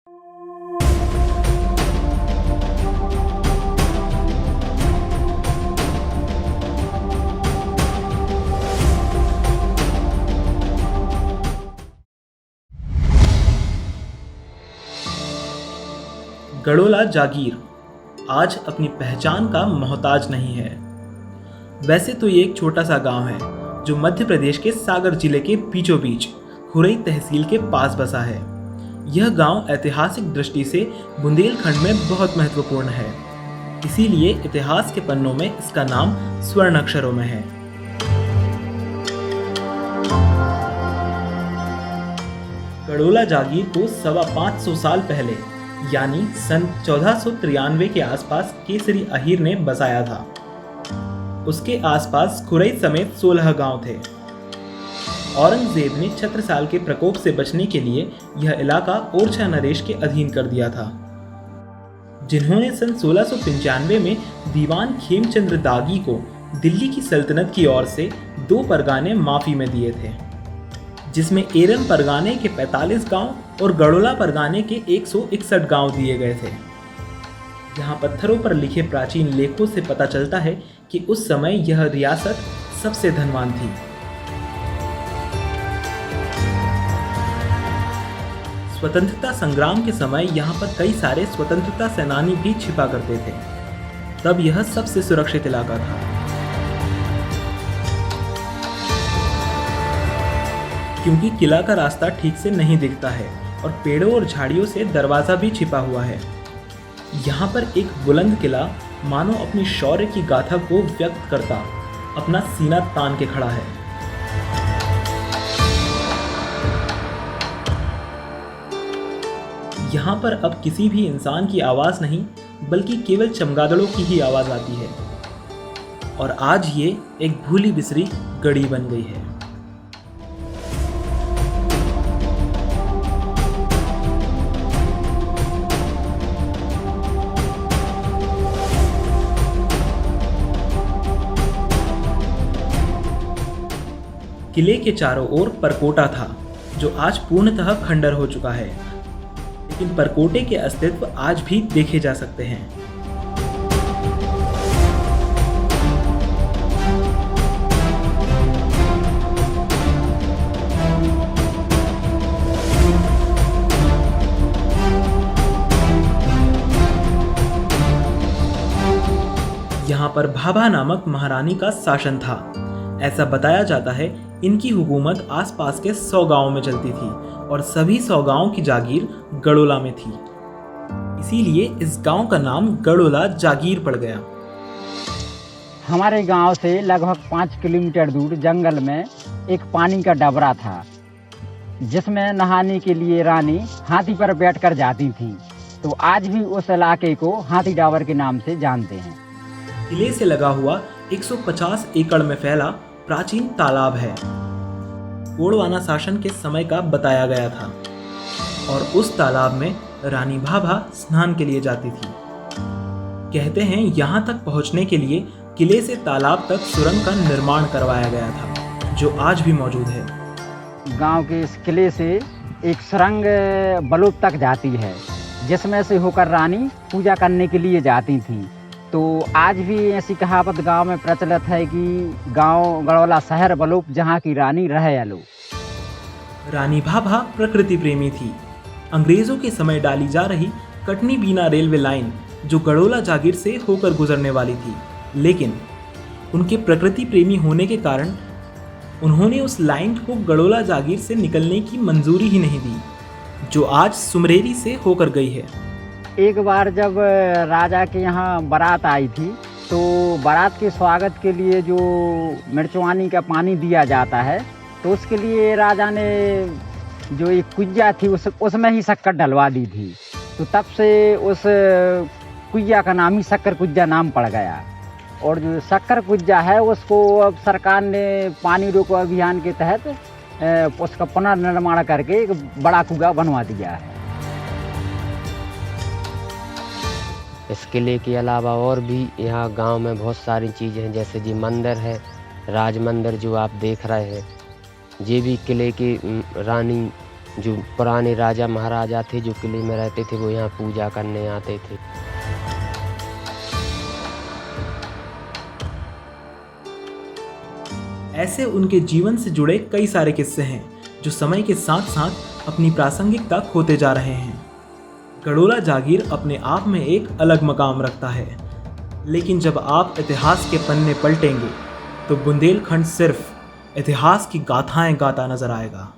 गढ़ोला जागीर आज अपनी पहचान का मोहताज नहीं है। वैसे तो ये एक छोटा सा गांव है जो मध्य प्रदेश के सागर जिले के बीचों बीच खुरई तहसील के पास बसा है। यह गांव ऐतिहासिक दृष्टि से बुंदेलखंड में बहुत महत्वपूर्ण है, इसीलिए इतिहास के पन्नों में इसका नाम स्वर्ण अक्षरों में है। गढ़ोला जागीर को 550 साल पहले यानी सन 1493 के आसपास केसरी अहीर ने बसाया था। उसके आसपास खुरई समेत 16 गांव थे। औरंगजेब ने छत्रसाल के प्रकोप से बचने के लिए यह इलाका ओरछा नरेश के अधीन कर दिया था, जिन्होंने सन 1695 में दीवान खेमचंद्र दागी को दिल्ली की सल्तनत की ओर से 2 परगाने माफी में दिए थे, जिसमें एरन परगाने के 45 गांव और गढ़ोला परगाने के 161 गांव दिए गए थे। यहाँ पत्थरों पर लिखे प्राचीन लेखों से पता चलता है कि उस समय यह रियासत सबसे धनवान थी। स्वतंत्रता संग्राम के समय यहाँ पर कई सारे स्वतंत्रता सेनानी भी छिपा करते थे। तब यह सबसे सुरक्षित इलाका था, क्योंकि किला का रास्ता ठीक से नहीं दिखता है और पेड़ों और झाड़ियों से दरवाजा भी छिपा हुआ है। यहाँ पर एक बुलंद किला मानो अपनी शौर्य की गाथा को व्यक्त करता अपना सीना तान के खड़ा है। यहाँ पर अब किसी भी इंसान की आवाज नहीं, बल्कि केवल चमगादड़ों की ही आवाज आती है। और आज ये एक भूली बिसरी गढ़ी बन गई है। किले के चारों ओर परकोटा था, जो आज पूर्णतः खंडर हो चुका है, लेकिन परकोटे के अस्तित्व आज भी देखे जा सकते हैं। यहाँ पर भाभा नामक महारानी का शासन था। ऐसा बताया जाता है इनकी हुकूमत आसपास के 100 गांवों में चलती थी और सभी 100 गांवों की जागीर गढ़ोला में थी। इसीलिए इस गांव का नाम गढ़ोला जागीर पड़ गया। हमारे गांव से लगभग 5 किलोमीटर दूर जंगल में एक पानी का डबरा था, जिसमें नहाने के लिए रानी हाथी पर बैठकर जाती थी। तो आज भी उस इलाके को हाथी डाबर के नाम से जानते हैं। किले से लगा हुआ 150 एकड़ में फैला प्राचीन तालाब है। गोंडवाना शासन के समय का बताया गया था और उस तालाब में रानी भाभा स्नान के लिए जाती थी। कहते हैं यहाँ तक पहुँचने के लिए किले से तालाब तक सुरंग का निर्माण करवाया गया था, जो आज भी मौजूद है। गांव के इस किले से एक सुरंग बलूत तक जाती है, जिसमें से होकर रानी पूजा करने के लिए जाती थी। तो आज भी ऐसी कहावत गांव में प्रचलित है कि गांव गढ़ोला शहर बलूप, जहां की रानी रहे अलो। रानी भाभा प्रकृति प्रेमी थी। अंग्रेजों के समय डाली जा रही कटनी बीना रेलवे लाइन जो गढ़ोला जागीर से होकर गुजरने वाली थी, लेकिन उनके प्रकृति प्रेमी होने के कारण उन्होंने उस लाइन को गढ़ोला जागीर से निकलने की मंजूरी ही नहीं दी, जो आज सुमरेरी से होकर गई है। एक बार जब राजा के यहाँ बारात आई थी, तो बारात के स्वागत के लिए जो मिर्चवानी का पानी दिया जाता है, तो उसके लिए राजा ने जो एक कुइया थी उसमें ही शक्कर डलवा दी थी। तो तब से उस कुइया का नाम ही शक्कर कुइया नाम पड़ गया। और जो शक्कर कुइया है उसको अब सरकार ने पानी रोको अभियान के तहत उसका पुनर्निर्माण करके एक बड़ा कुआं बनवा दिया है। इस किले के अलावा और भी यहाँ गांव में बहुत सारी चीज़ें हैं, जैसे जी मंदिर है, राज मंदिर जो आप देख रहे हैं। ये भी किले की रानी जो पुराने राजा महाराजा थे जो किले में रहते थे वो यहाँ पूजा करने आते थे। ऐसे उनके जीवन से जुड़े कई सारे किस्से हैं जो समय के साथ साथ अपनी प्रासंगिकता खोते जा रहे हैं। गढ़ोला जागीर अपने आप में एक अलग मकाम रखता है, लेकिन जब आप इतिहास के पन्ने पलटेंगे तो बुंदेलखंड सिर्फ इतिहास की गाथाएं गाता नजर आएगा।